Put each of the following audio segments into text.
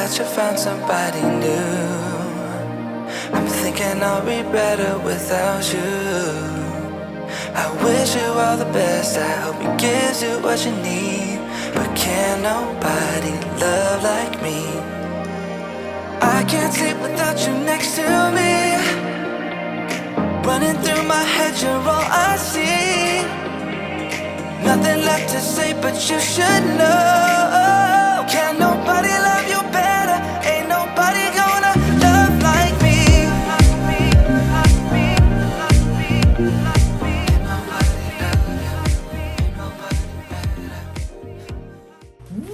that you found somebody new. I'm thinking I'll be better without you. I wish you all the best, I hope it gives you what you need. But can nobody love like me? I can't sleep without you next to me. Running through my head, you're all I see. Nothing left to say, but you should know. Can nobody love you better? Ain't nobody gonna love like me.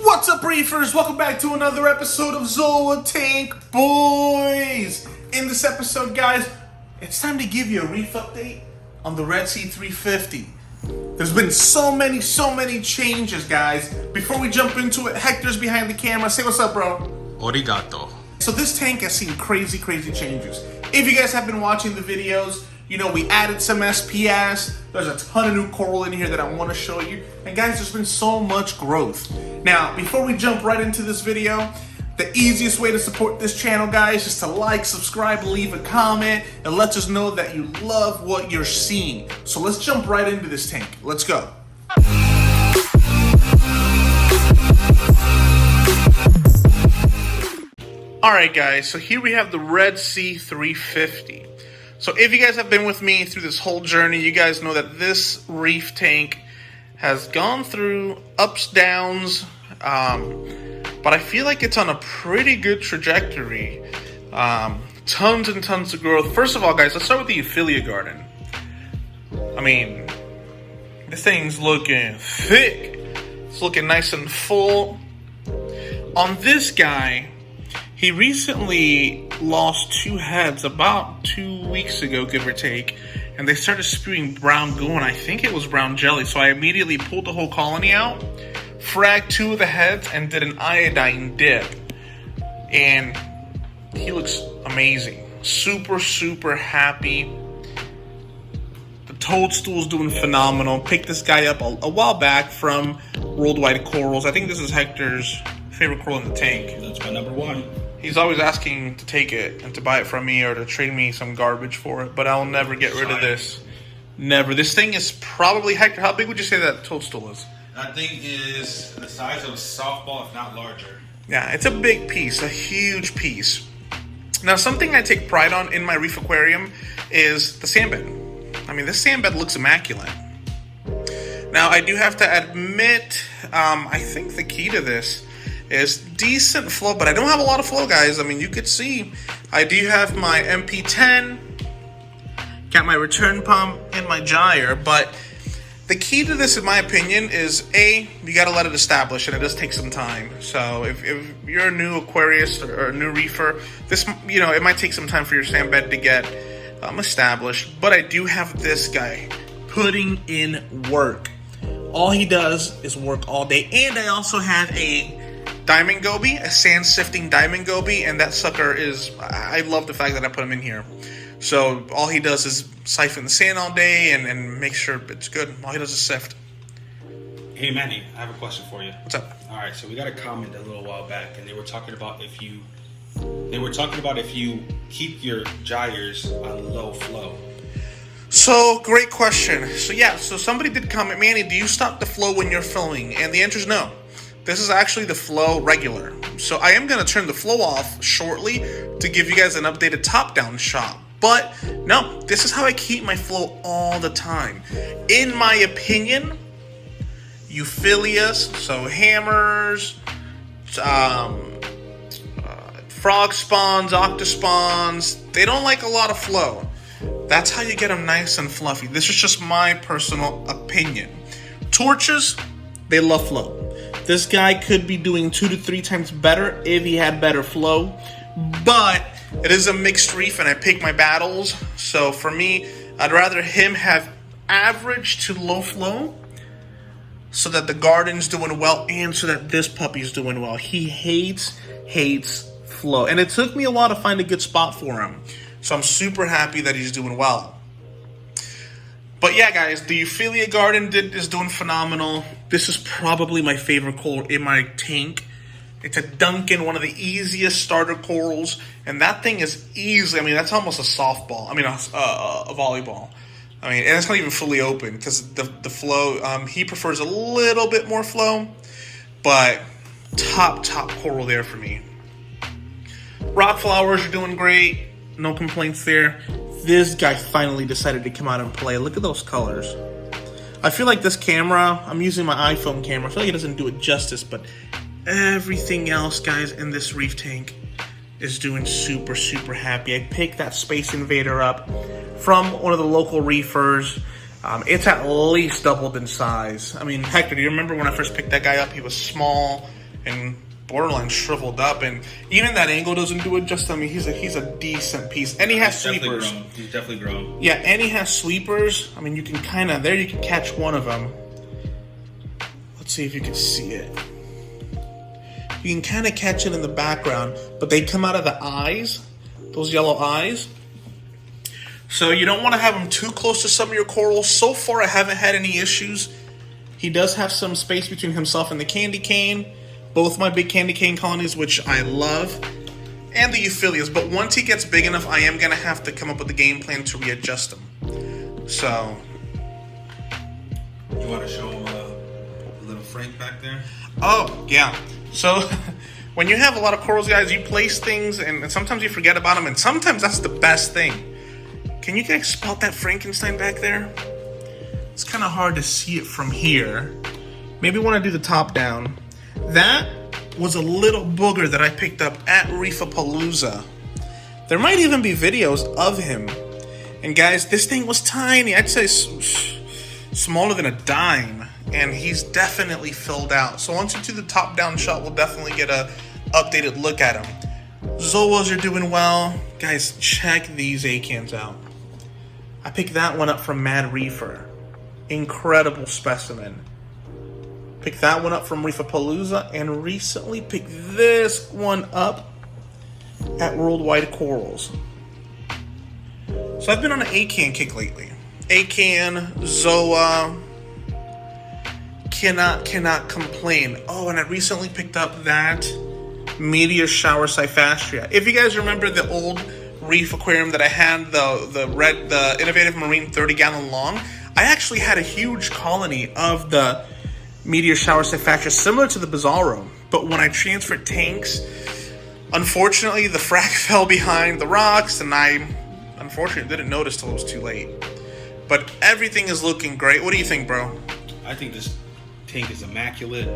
What's up, Reefers? Welcome back to another episode of Zoa Tank Boys. In this episode, guys, it's time to give you a Reef update on the Red Sea 350. There's been so many changes, guys. Before we jump into it, Hector's behind the camera. Say what's up, bro. Origato. So this tank has seen crazy changes. If you guys have been watching the videos, you know we added some SPS. There's a ton of new coral in here that I want to show you. And guys, there's been so much growth. Now, before we jump right into this video, the easiest way to support this channel, guys, is to like, subscribe, leave a comment, and let us know that you love what you're seeing. So let's jump right into this tank. Let's go. Alright guys, so here we have the Red Sea 350. So if you guys have been with me through this whole journey, you guys know that this reef tank has gone through ups, downs, but I feel like it's on a pretty good trajectory. Tons and tons of growth. First of all, guys, let's start with the Affiliate Garden. I mean, this thing's looking thick. It's looking nice and full. On this guy, he recently lost 2 heads about 2 weeks ago, give or take, and they started spewing brown goo, and I think it was brown jelly, so I immediately pulled the whole colony out, fragged 2 of the heads, and did an iodine dip, and he looks amazing. Super happy. The toadstool's doing phenomenal. Picked this guy up a while back from Worldwide Corals. I think this is Hector's favorite coral in the tank. That's my number one. He's always asking to take it and to buy it from me or to trade me some garbage for it, but I'll never get rid of this. Never. This thing is probably, Hector, how big would you say that toadstool is? That thing is the size of a softball, if not larger. Yeah, it's a big piece, a huge piece. Now, something I take pride on in my reef aquarium is the sand bed. I mean, this sand bed looks immaculate. Now, I do have to admit, I think the key to this is decent flow, but I don't have a lot of flow, guys. I mean, you could see I do have my MP10, got my return pump, and my gyre, but the key to this, in my opinion, is A, you gotta let it establish, and it does take some time. So if you're a new Aquarius or a new reefer, this, you know, it might take some time for your sand bed to get established, but I do have this guy putting in work. All he does is work all day, and I also have a diamond goby, a sand sifting diamond goby, and that sucker is, I love the fact that I put him in here. So all he does is siphon the sand all day and make sure it's good. All he does is sift. Hey Manny, I have a question for you. What's up? All right, so we got a comment a little while back, and they were talking about if you keep your gyres on low flow. So, great question. So yeah, so somebody did comment, Manny, do you stop the flow when you're filming? And the answer is no. This is actually the flow regular. So I am going to turn the flow off shortly to give you guys an updated top-down shot. But no, this is how I keep my flow all the time. In my opinion, euphyllias, so hammers, frog spawns, octospawns, they don't like a lot of flow. That's how you get them nice and fluffy. This is just my personal opinion. Torches, they love flow. This guy could be doing 2 to 3 times better if he had better flow, but it is a mixed reef and I pick my battles. So for me, I'd rather him have average to low flow so that the garden's doing well and so that this puppy's doing well. He hates flow, and it took me a while to find a good spot for him. So I'm super happy that he's doing well. But yeah, guys, the Affiliate Garden is doing phenomenal. This is probably my favorite coral in my tank. It's a Duncan, one of the easiest starter corals, and that thing is easily, I mean, that's almost a softball. I mean, a volleyball. I mean, and it's not even fully open because the flow, he prefers a little bit more flow, but top coral there for me. Rock flowers are doing great. No complaints there. This guy finally decided to come out and play. Look at those colors. I feel like this camera, I'm using my iPhone camera, I feel like it doesn't do it justice, but everything else, guys, in this reef tank is doing super happy. I picked that Space Invader up from one of the local reefers. It's at least doubled in size. I mean, Hector, do you remember when I first picked that guy up? He was small and borderline shriveled up, and even that angle doesn't do it justice. I mean, he's a decent piece, and he has sweepers. He's definitely grown. Yeah, and he has sweepers. I mean, you can kind of, there you can catch one of them. Let's see if you can see it. You can kind of catch it in the background, but they come out of the eyes, those yellow eyes. So you don't want to have them too close to some of your corals. So far, I haven't had any issues. He does have some space between himself and the candy cane. Both my big candy cane colonies, which I love, and the euphyllias. But once he gets big enough, I am going to have to come up with a game plan to readjust him. So, you want to show him a little Frank back there? Oh, yeah. So, when you have a lot of corals, guys, you place things, and sometimes you forget about them, and sometimes that's the best thing. Can you guys spot that Frankenstein back there? It's kind of hard to see it from here. Maybe when I do the top down. That was a little booger that I picked up at Reefapalooza. There might even be videos of him. And guys, this thing was tiny. I'd say smaller than a dime. And he's definitely filled out. So once you do the top-down shot, we'll definitely get a updated look at him. Zoas are doing well. Guys, check these acans out. I picked that one up from Mad Reefer. Incredible specimen. Picked that one up from Reefapalooza, and recently picked this one up at Worldwide Corals. So I've been on an acan kick lately. Acan, Zoa, cannot complain. Oh, and I recently picked up that Meteor Shower Cyphastria. If you guys remember the old reef aquarium that I had, the Innovative Marine 30-gallon long, I actually had a huge colony of the Meteor Shower Cyphastria, similar to the Bizarro. But when I transferred tanks, unfortunately, the frac fell behind the rocks, and I unfortunately didn't notice till it was too late. But everything is looking great. What do you think, bro? I think this tank is immaculate.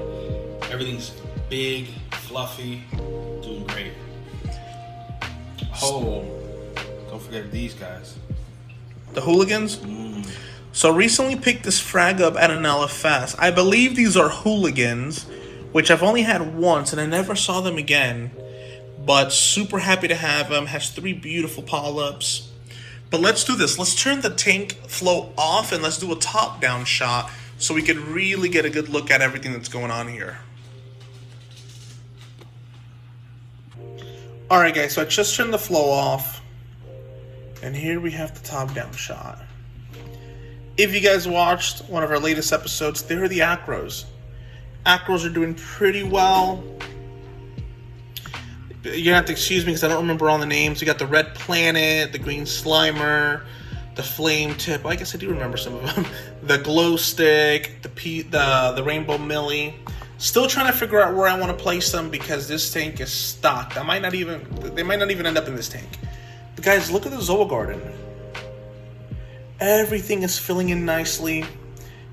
Everything's big, fluffy, doing great. Oh, don't forget these guys. The hooligans? So recently picked this frag up at an LFS. I believe these are hooligans, which I've only had once, and I never saw them again. But super happy to have them. Has 3 beautiful polyps. But let's do this. Let's turn the tank flow off, and let's do a top-down shot so we can really get a good look at everything that's going on here. Alright guys, so I just turned the flow off. And here we have the top-down shot. If you guys watched one of our latest episodes, there are the acros. Acros are doing pretty well. You're gonna have to excuse me because I don't remember all the names. You got the Red Planet, the Green Slimer, the Flame Tip. Well, I guess I do remember some of them. The Glow Stick, the Rainbow Millie. Still trying to figure out where I want to place them because this tank is stocked. They might not even end up in this tank. But guys, look at the Zoa Garden. Everything is filling in nicely.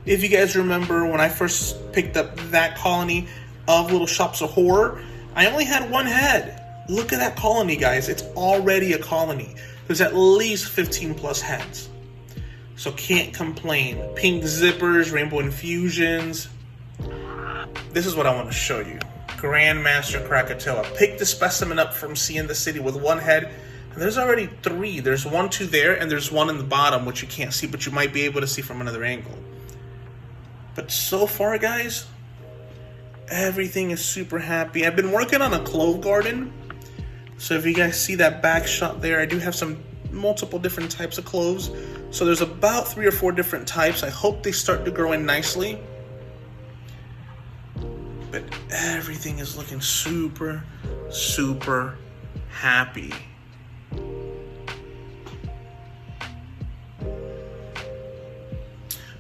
If you guys remember when I first picked up that colony of Little Shops of Horror, I only had 1 head. Look at that colony, guys. It's already a colony. There's at least 15 plus heads. So can't complain. Pink zippers, rainbow infusions. This is what I want to show you. Grandmaster Krakatoa. Picked the specimen up from Sea in the City with 1 head. And there's already 3. There's 1, 2 there, and there's 1 in the bottom, which you can't see, but you might be able to see from another angle. But so far, guys, everything is super happy. I've been working on a clove garden. So if you guys see that back shot there, I do have some multiple different types of cloves. So there's about 3 or 4 different types. I hope they start to grow in nicely. but everything is looking super, super happy.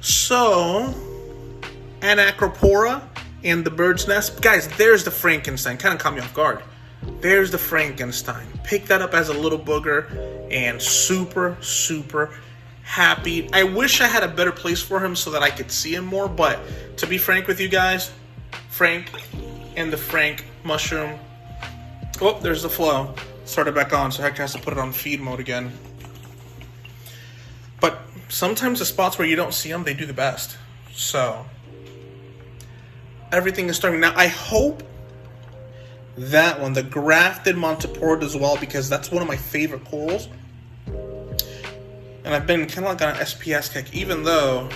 So, Anacropora and the bird's nest. Guys, there's the Frankenstein. Kind of caught me off guard. There's the Frankenstein. Pick that up as a little booger and super, super happy. I wish I had a better place for him so that I could see him more, but to be frank with you guys, Frank and the Frank mushroom. Oh, there's the flow. Started back on, so Hector has to put it on feed mode again. But sometimes the spots where you don't see them, they do the best. So, everything is starting. Now, I hope that one, the grafted Montipore, does well, because that's one of my favorite corals. And I've been kind of like on an SPS kick, even though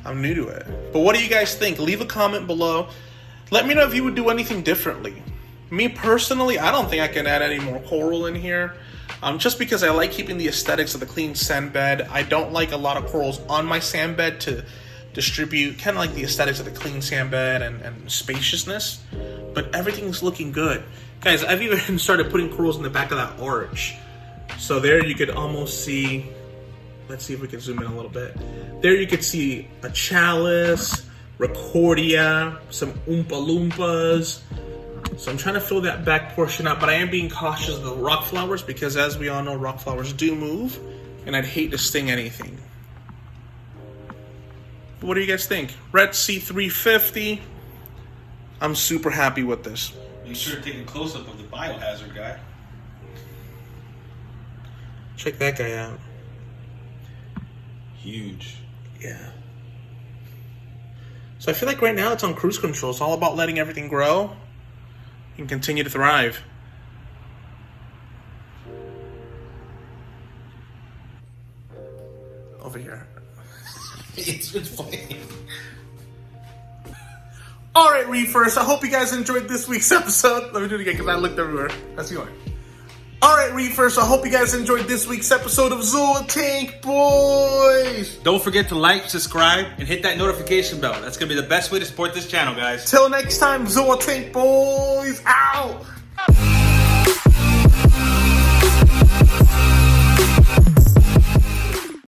I'm new to it. But what do you guys think? Leave a comment below. Let me know if you would do anything differently. Me personally, I don't think I can add any more coral in here. Just because I like keeping the aesthetics of the clean sand bed. I don't like a lot of corals on my sand bed to distribute. Kind of like the aesthetics of the clean sand bed and spaciousness. But everything's looking good. Guys, I've even started putting corals in the back of that arch. So there you could almost see, let's see if we can zoom in a little bit. There you could see a chalice, Recordia, some Oompa Loompas. So I'm trying to fill that back portion up, but I am being cautious of the rock flowers because, as we all know, rock flowers do move, and I'd hate to sting anything. But what do you guys think? Red Sea 350. I'm super happy with this. Make sure to take a close-up of the biohazard guy. Check that guy out. Huge. Yeah. So I feel like right now it's on cruise control. It's all about letting everything grow and continue to thrive. Over here. It's funny. Alright, Reefers, I hope you guys enjoyed this week's episode. Let me do it again because I looked everywhere. Let's go. Alright, Reefers, I hope you guys enjoyed this week's episode of Tank Boys. Don't forget to like, subscribe, and hit that notification bell. That's going to be the best way to support this channel, guys. Till next time, Tank Boys, out!